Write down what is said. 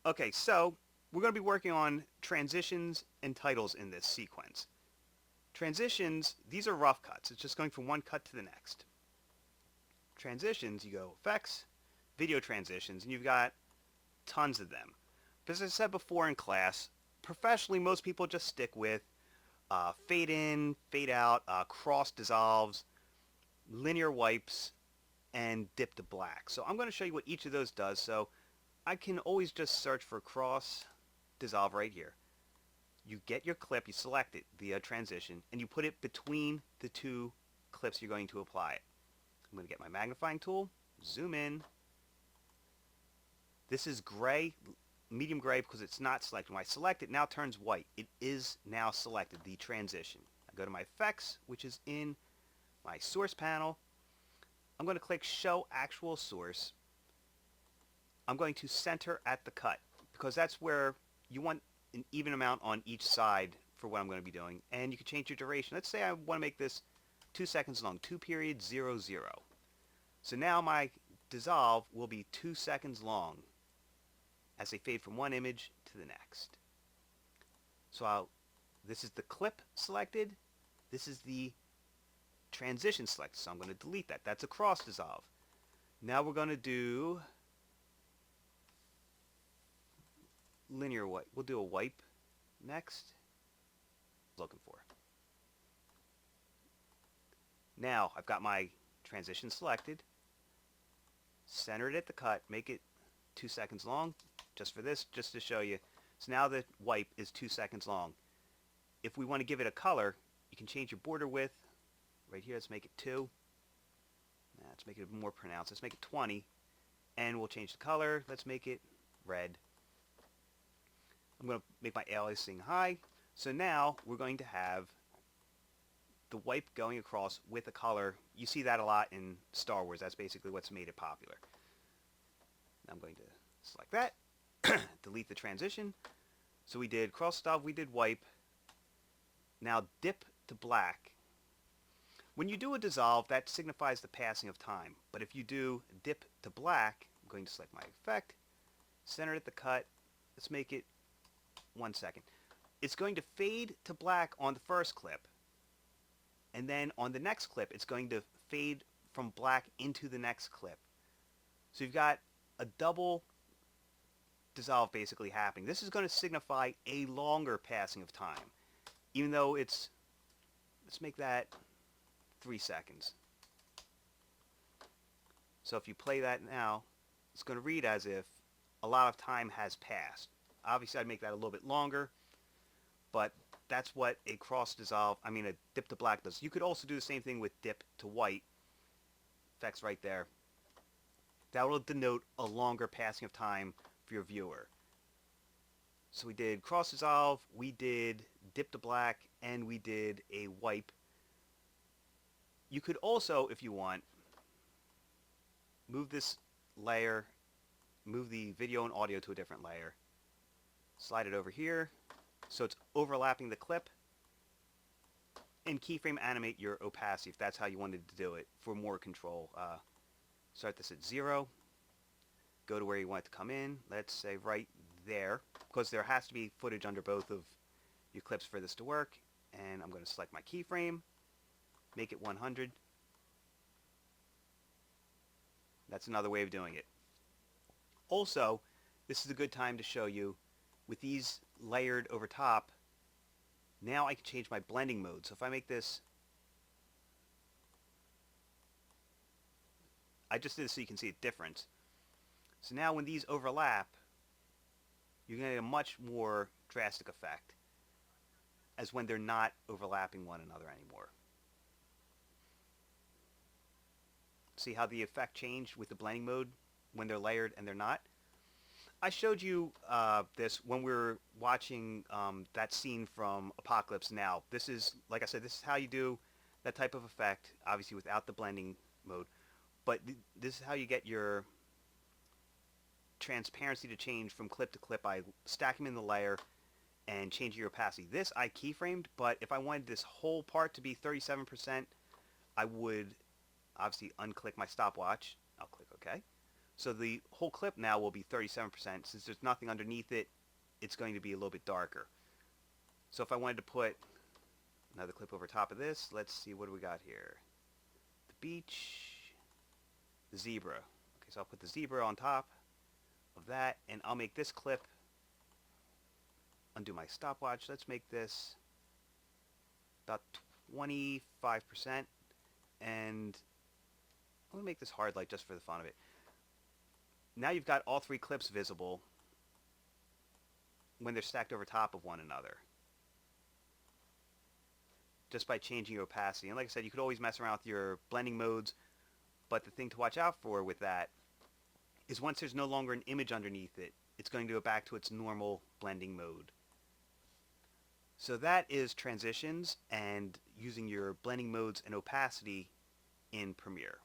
Okay, so we're going to be working on transitions and titles in this sequence. Transitions, these are rough cuts. It's just going from one cut to the next. Transitions, you go effects, video transitions, and you've got tons of them. But as I said before in class, professionally most people just stick with fade in, fade out, cross dissolves, linear wipes, and dip to black. So I'm going to show you what each of those does. So I can always just search for cross dissolve right here. You get your clip, you select it, the transition, and you put it between the two clips you're going to apply it. I'm going to get my magnifying tool, zoom in. This is gray, medium gray, because it's not selected. When I select it, now turns white. It is now selected, the transition. I go to my effects, which is in my source panel. I'm going to click show actual source. I'm going to center at the cut, because that's where you want an even amount on each side for what I'm going to be doing. And you can change your duration. Let's say I want to make this 2 seconds long, 2:00. So now my dissolve will be 2 seconds long as they fade from one image to the next. So this is the clip selected. This is the transition selected. So I'm going to delete that. That's a cross dissolve. Now we're going to do linear wipe. We'll do a wipe next. Looking for. Now I've got my transition selected. Center it at the cut. Make it 2 seconds long. Just for this, just to show you. So now the wipe is 2 seconds long. If we want to give it a color, you can change your border width. Right here, let's make it 2. Let's make it more pronounced. Let's make it 20. And we'll change the color. Let's make it red. I'm going to make my aliasing high. So now we're going to have the wipe going across with a color. You see that a lot in Star Wars. That's basically what's made it popular. Now I'm going to select that. Delete the transition. So we did cross dissolve, we did wipe. Now dip to black. When you do a dissolve, that signifies the passing of time. But if you do dip to black, I'm going to select my effect, center at the cut. Let's make it 1 second. It's going to fade to black on the first clip. And then on the next clip, it's going to fade from black into the next clip. So you've got a double dissolve basically happening. This is going to signify a longer passing of time. Even though it's, let's make that 3 seconds. So if you play that now, it's going to read as if a lot of time has passed. Obviously I'd make that a little bit longer, but that's what a cross dissolve, a dip to black does. You could also do the same thing with dip to white. Effects right there. That will denote a longer passing of time for your viewer. So we did cross dissolve, we did dip to black, and we did a wipe. You could also, if you want, move this layer, move the video and audio to a different layer. Slide it over here so it's overlapping the clip, and keyframe animate your opacity if that's how you wanted to do it for more control. Start this at 0. Go to where you want it to come in. Let's say right there, because there has to be footage under both of your clips for this to work. And I'm going to select my keyframe, make it 100. That's another way of doing it. Also, this is a good time to show you, with these layered over top, now I can change my blending mode. So if I make this, I just did this so you can see a difference. So now when these overlap, you're going to get a much more drastic effect as when they're not overlapping one another anymore. See how the effect changed with the blending mode when they're layered and they're not? I showed you this when we were watching that scene from Apocalypse Now. This is, like I said, this is how you do that type of effect, obviously without the blending mode. But this is how you get your transparency to change from clip to clip by stacking them in the layer and changing your opacity. This I keyframed, but if I wanted this whole part to be 37%, I would obviously unclick my stopwatch. I'll click OK. So the whole clip now will be 37%. Since there's nothing underneath it, it's going to be a little bit darker. So if I wanted to put another clip over top of this, let's see, what do we got here? The beach, the zebra. Okay, so I'll put the zebra on top of that, and I'll make this clip, undo my stopwatch, let's make this about 25%, and I'm going to make this hard light just for the fun of it. Now you've got all three clips visible when they're stacked over top of one another, just by changing your opacity. And like I said, you could always mess around with your blending modes, but the thing to watch out for with that is once there's no longer an image underneath it, it's going to go back to its normal blending mode. So that is transitions and using your blending modes and opacity in Premiere.